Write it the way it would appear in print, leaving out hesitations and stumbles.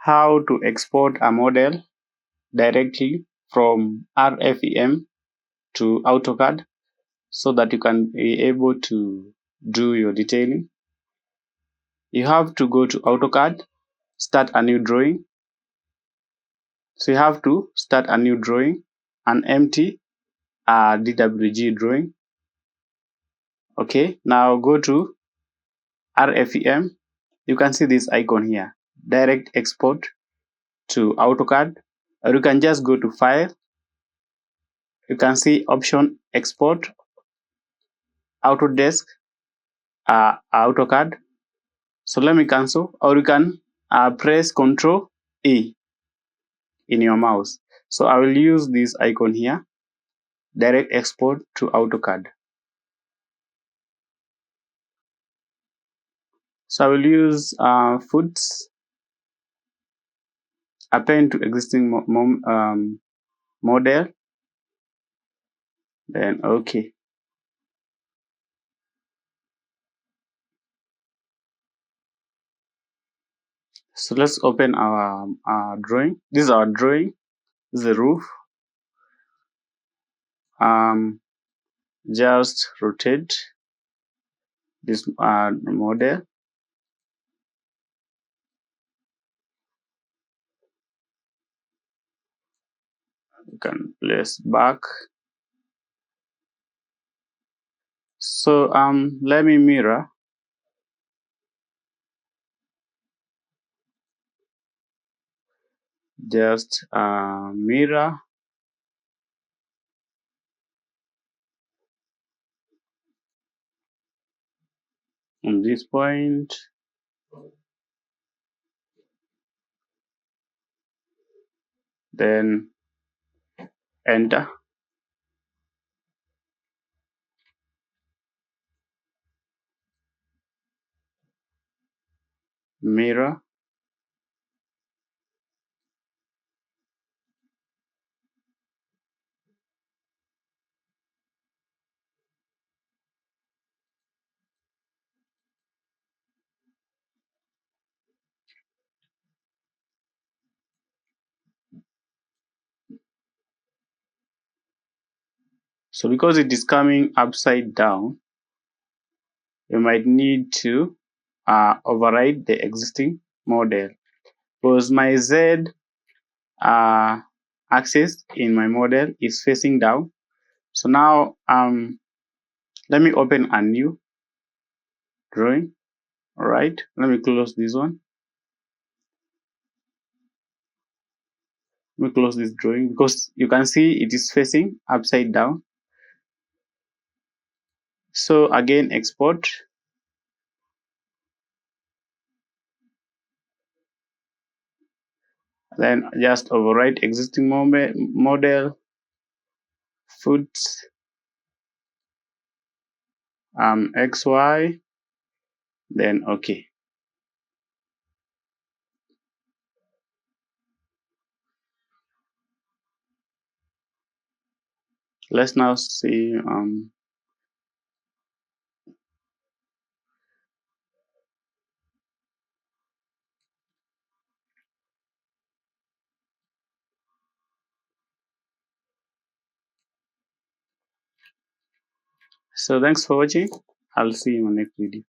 how to export a model directly from RFEM to AutoCAD so that you can be able to do your detailing. You have to go to AutoCAD, start a new drawing. So you have to start a new drawing, an empty DWG drawing. Okay, now go to RFEM. You can see this icon here, direct export to AutoCAD, or you can just go to File. You can see option Export, Autodesk, AutoCAD. So let me cancel, or you can press Ctrl E in your mouse. So I will use this icon here, direct export to AutoCAD. So I will use foots, append to existing model, then okay. So let's open our drawing. This is our drawing. This is the roof. Just rotate this model. You can place back. So let me mirror. Just mirror. On this point. Then enter. Mirror. So because it is coming upside down, you might need to override the existing model, because my Z axis in my model is facing down. So now let me open a new drawing. All right, let me close this one. Let me close this drawing because you can see it is facing upside down. So again, export. Then just overwrite existing model, foot, XY, then okay. Let's now see so thanks for watching. I'll see you in my next video.